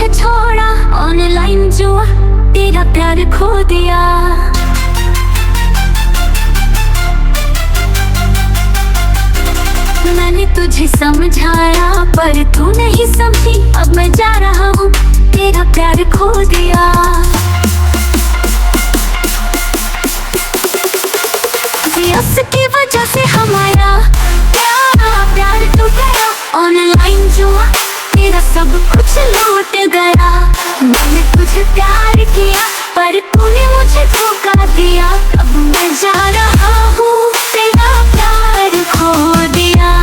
मुझे छोड़ा, ऑनलाइन जुआ तेरा प्यार खो दिया। मैंने तुझे समझाया पर तू नहीं समझी, अब मैं जा रहा हूँ तेरा प्यार खो दिया। उसकी वजह से हमारा प्यार टूट गया, ऑनलाइन जुआ तेरा सब कुछ लूट गया। मैंने तुझे प्यार किया पर तूने मुझे धोखा दिया, अब मैं जा रहा हूँ तेरा प्यार खो दिया।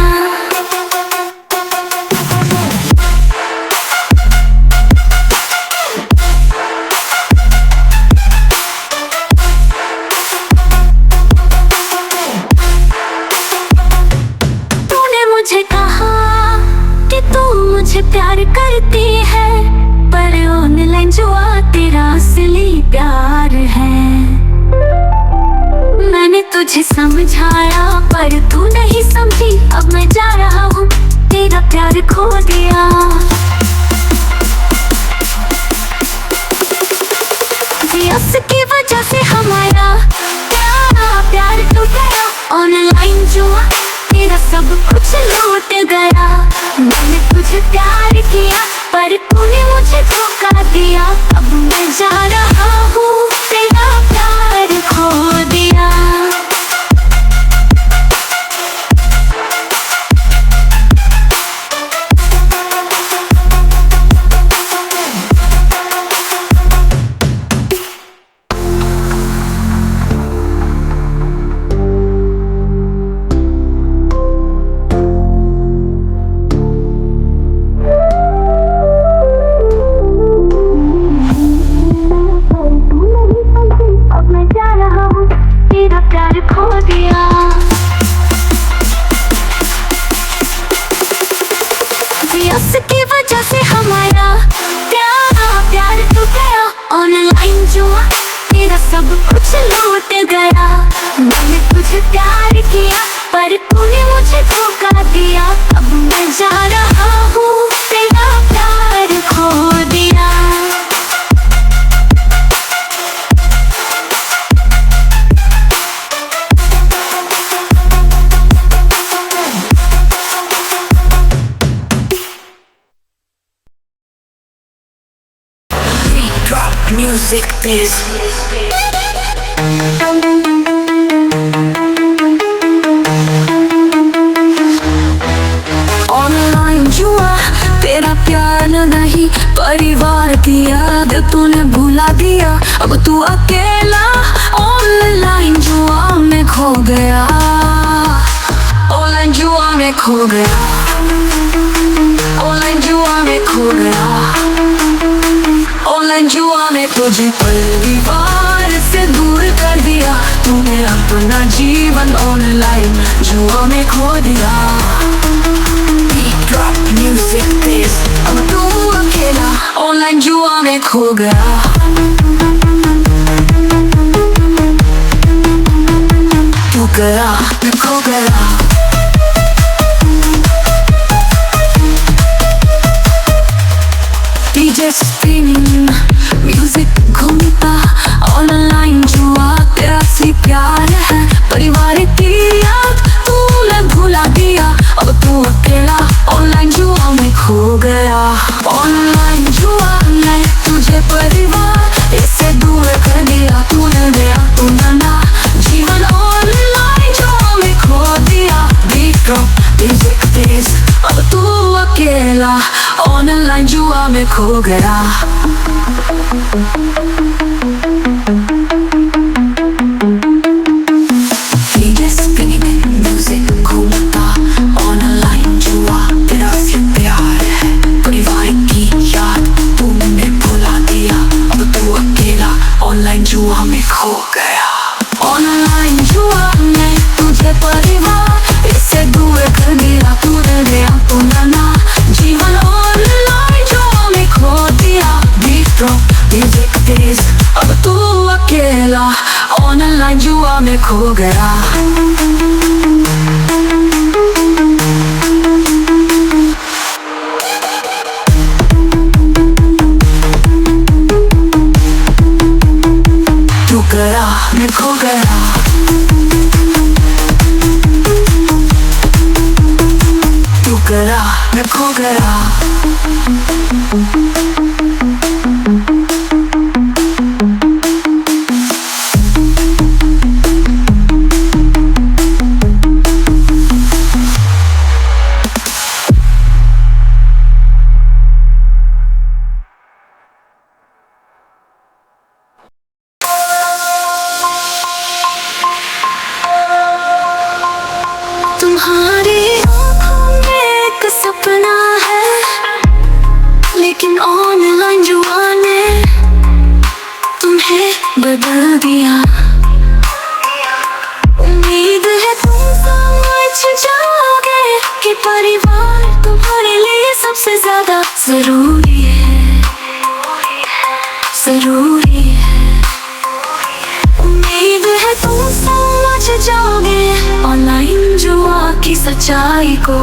मुझे कहा कि तू मुझे प्यार करती है, पर ऑनलाइन जुआ तेरा असली प्यार है। मैंने तुझे समझाया पर तू नहीं समझी, अब मैं जा रहा हूँ तेरा प्यार खो दिया। उसकी वजह से हमारा प्यार टूट गया, ऑनलाइन जुआ तेरा सब कुछ लूट गया। मैंने तुझे प्यार किया पर तूने मुझे धोखा दिया, अब मैं जा रहा हूँ तेरा प्यार खो दिया। उसकी वजह से हमारा प्यार टूट गया, ऑनलाइन जुआ तेरा सब कुछ लूट गया। मैंने तुझे प्यार किया पर तूने मुझे धोखा दिया, अब मैं जा रहा हूँ तेरा प्यार खो दिया। Music please. ऑनलाइन जुआ तेरा प्यार नहीं, परिवार की याद तूने भुला दिया, अब तू अकेला ऑनलाइन जुआ में खो गया, ऑनलाइन जुआ में खो गया, ऑनलाइन जुआ में खो गया। ऑनलाइन जुआ ने तुझे परिवार से दूर कर दिया, तूने अपना जीवन ऑनलाइन जुआ में खो दिया। Drop music please. अब तू अकेला ऑनलाइन जुआ में खो गया। तू गया मैं खो गया। डीजे स्पिनिंग म्यूजिक घूमता, ऑनलाइन जुआ तेरा सी प्यार है, परिवार की याद तूने भुला दिया, अब तू अकेला ऑनलाइन जुआ में खो गया। ऑनलाइन जुआ ने तुझे परिवार इससे दूर कर दिया, तूने गया तू ना जीवन ऑनलाइन जुआ में खो दिया। Beat drop music please. अब तू अकेला ऑनलाइन जुआ में खो गया। डीजे स्पिनिंग म्यूजिक घूमता, ऑनलाइन जुआ तेरा सी प्यार है, परिवार की याद तूने भुला दिया, अब तू अकेला ऑनलाइन जुआ में खो गया। ऑनलाइन जुआ ने तुझे परिवार इससे दूर कर दिया, तूने गया तू ना जीवन ऑनलाइन जुआ में खो दिया। बीट ड्रॉप म्यूजिक तेज, अब तू अकेला ऑनलाइन जुआ में खो गया। राह में खो गया। तू राह में खो गया। तुम्हारी आँखों में एक सपना है, लेकिन ऑनलाइन जुआ ने तुम्हें बदल दिया। उम्मीद है तुम समझ जाओगे कि परिवार तुम्हारे लिए सबसे ज्यादा जरूरी है, जरूरी है। उम्मीद है तुम समझ जाओगे ऑनलाइन जुआ की सच्चाई को।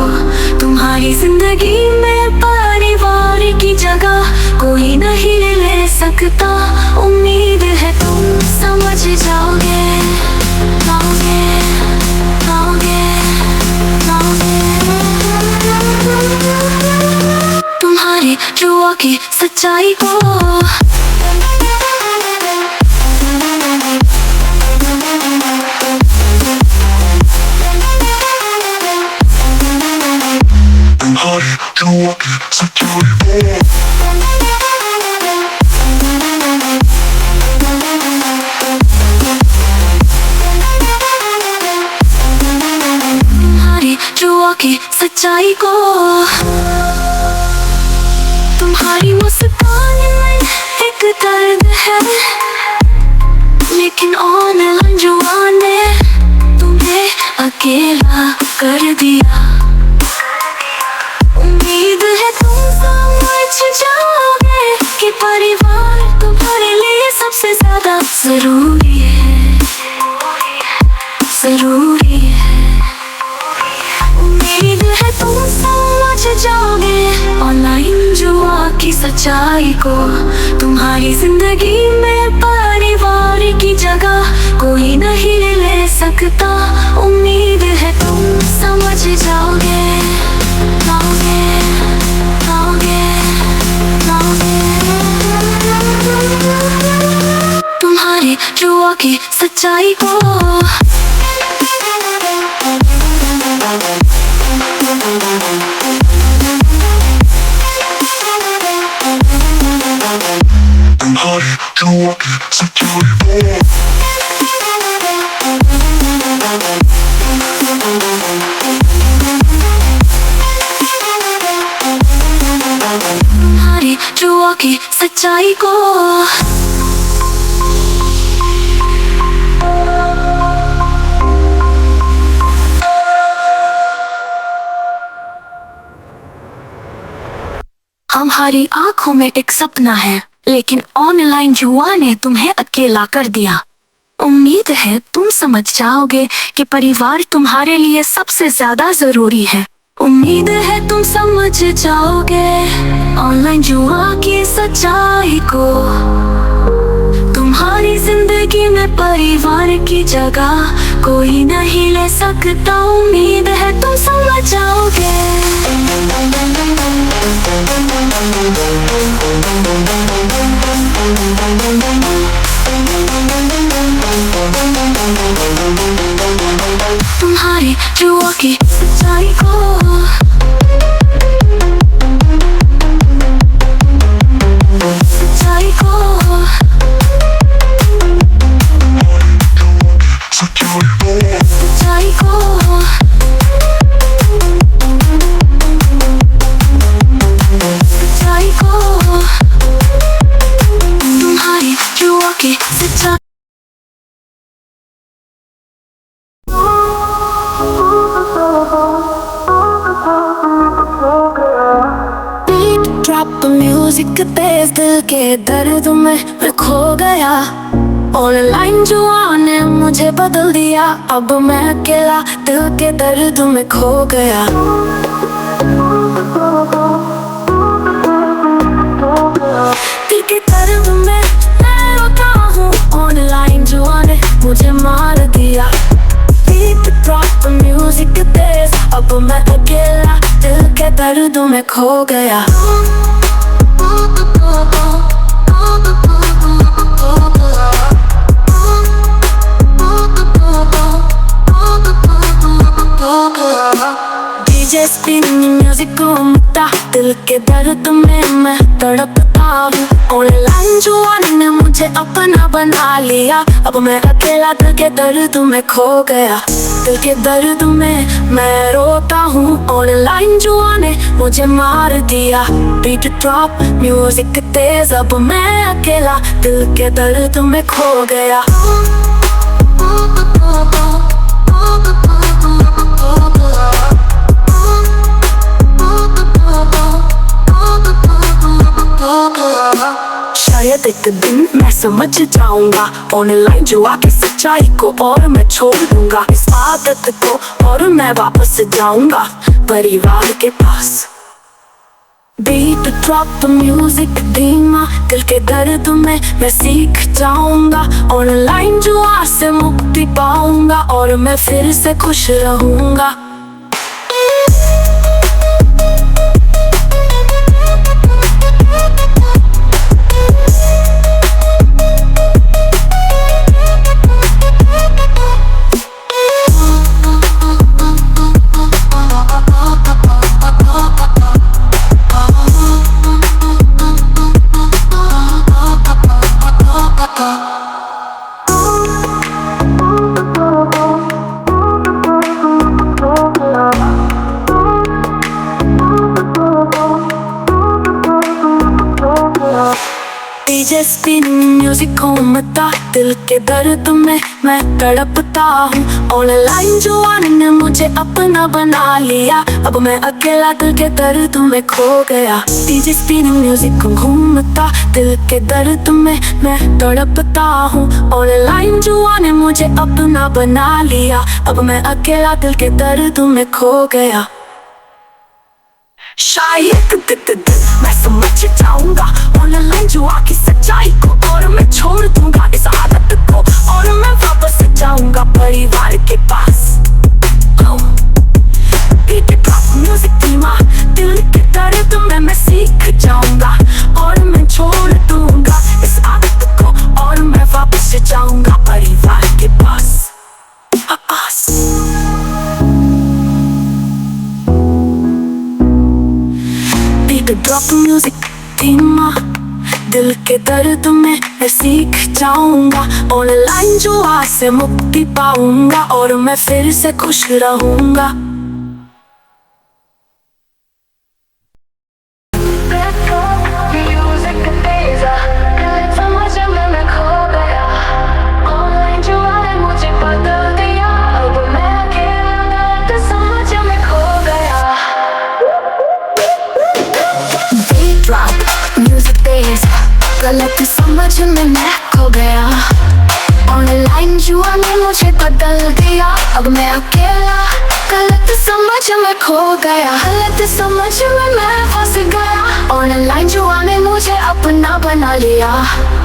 तुम्हारी जिंदगी में परिवार की जगह कोई नहीं ले सकता। उम्मीद है तुम समझ जाओगे, जाओगे, जाओगे, जाओगे। तुम्हारी जुआ की सच्चाई को। तुम्हारी जुआ की सच्चाई को। तुम्हारी मुस्कान में एक दर्द है, लेकिन ऑनलाइन जुआ ने तुम्हें अकेला कर दिया। उम्मीद है तुम समझ जाओगे कि परिवार तुम्हारे लिए सबसे ज्यादा जरूरी है, जरूरी है। उम्मीद है तुम समझ जाओगे ऑनलाइन जुआ की सच्चाई को। तुम्हारी जिंदगी में परिवार की जगह कोई नहीं ले सकता। उम्मीद है तुम समझ जाओगे, जाओगे, जाओगे, जाओगे। तुम्हारी जुआ की सच्चाई को। तुम्हारी जुआ की सच्चाई को। तुम्हारी जुआ की सच्चाई को। हमारी आँखों में एक सपना है, लेकिन ऑनलाइन जुआ ने तुम्हें अकेला कर दिया। उम्मीद है तुम समझ जाओगे कि परिवार तुम्हारे लिए सबसे ज्यादा जरूरी है। उम्मीद है तुम समझ जाओगे ऑनलाइन जुआ की सच्चाई को। तुम्हारी जिंदगी में परिवार की जगह कोई नहीं ले सकता। उम्मीद है तुम समझ जाओगे। तुम्हारी जुआ की सच्चाई को। सच्चाई को। सच्चाई को। सच्चाई को। तुम्हारी जुआ की सच्चाई। Drop the music तेज दिल के दर्द में खो गया। ऑनलाइन जुआ ने मुझे बदल दिया। अब मैं अकेला दिल के दर्द में खो गया। दिल के दर्द में मैं रोता हूँ। ऑनलाइन जुआ ने मुझे मार दिया। बीट ड्रॉप म्यूजिक तेज, अब मैं अकेला दिल के दर्द में खो गया। डीजे स्पिन म्यूजिक घूमता, दिल के दर्द में मैं तड़पता हूँ। ऑनलाइन जुआन ने मुझे अपना बना लिया, अब मैं अकेला दिल के दर्द में खो गया। दिल के दर्द में मैं रोता हूँ, ऑनलाइन जुआन ने मुझे मार दिया। बीट ड्रॉप म्यूजिक तेज, अब मैं अकेला दिल के दर्द में खो गया। शायद एक दिन मैं समझ जाऊंगा ऑनलाइन जुआ की सच्चाई को, और मैं छोड़ दूंगा इस आदत को, और मैं वापस जाऊंगा परिवार के पास। बीट ड्रॉप म्यूजिक धीमा, दिल के दर्द में मैं सीख जाऊंगा। ऑनलाइन जुआ से मुक्ति पाऊंगा, और मैं फिर से खुश रहूंगा। डीजे स्पिन म्यूजिक घूमता, दिल के दर्द में मैं तड़पता हूँ। ऑनलाइन जुआन ने मुझे अपना बना लिया, अब मैं अकेला दिल के दर्द में खो गया। डीजे स्पिन म्यूजिक घूमता, दिल के दर्द में मैं तड़पता हूँ। ऑनलाइन जुआन ने मुझे अपना बना लिया, अब मैं अकेला दिल के दर्द में खो गया। शायद मैं समझ जाऊंगा ऑनलाइन जुआ की सच्चाई को, और मैं छोड़ दूंगा इस आदत को, और मैं वापस जाऊंगा परिवार के पास। बीट ड्रॉप म्यूजिक धीमा, दिल के दर्द में मैं सीख जाऊंगा, और मैं छोड़ दूंगा इस आदत को, और मैं वापस जाऊंगा परिवार के पास। ड्रॉप म्यूजिक धीमा, दिल के दर्द में मैं सीख जाऊंगा। ऑनलाइन जुआ से मुक्ति पाऊंगा, और मैं फिर से खुश रहूंगा। गलत समझ में मैं खो गया, ऑनलाइन जुआ ने मुझे बदल दिया, अब मैं अकेला गलत समझ में खो गया। गलत समझ में मैं फंस गया, ऑनलाइन जुआ ने मुझे अपना बना लिया।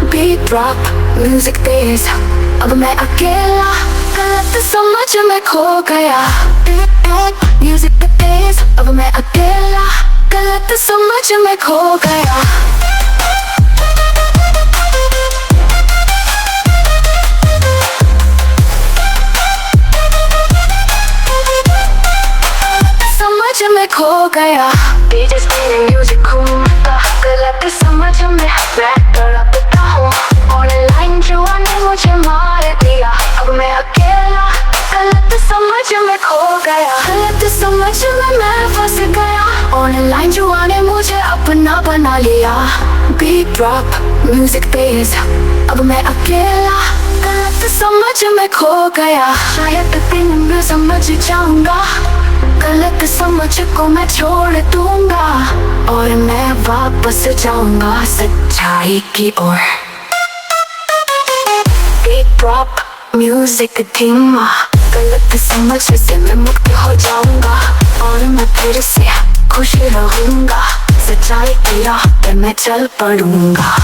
बीट ड्रॉप म्यूजिक तेज, अब मैं अकेला गलत समझ में खो गया। म्यूजिक तेज, अब मैं अकेला गलत समझ में खो गया। में खो गया। डीजे स्पिन म्यूजिक घूमता, गलत समझ में मैं तड़पता हूँ। ऑनलाइन जुआ ने मुझे मार दिया, अब मैं अकेला गलत समझ में खो गया। गलत समझ में मैं फंस गया, ऑनलाइन जुआ ने मुझे अपना बना लिया। बीट ड्रॉप म्यूजिक तेज, अब मैं अकेला गलत समझ में खो गया। शायद दिन में समझ जाऊंगा, गलत समझ को मैं छोड़ दूंगा, और मैं वापस जाऊंगा सच्चाई की ओर। बीट ड्रॉप म्यूजिक धीमा, गलत समझ से मैं मुक्त हो जाऊंगा, और मैं फिर से खुश रहूंगा। सच्चाई की राह पे मैं चल पड़ूंगा।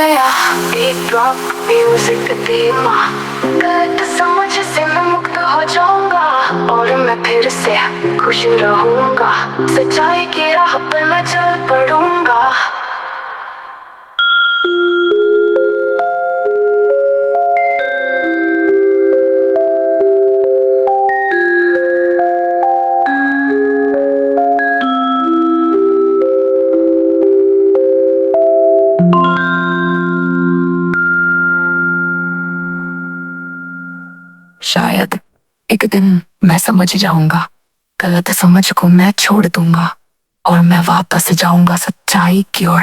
गया एक ड्रॉप म्यूजिक धीमा, गलत समझ से मैं मुक्त हो जाऊंगा और मैं फिर से खुश रहूंगा, सच्चाई की राह पर मैं चल पड़ूंगा। शायद एक दिन मैं समझ जाऊंगा, गलत समझ को मैं छोड़ दूंगा और मैं वापस जाऊंगा सच्चाई की ओर।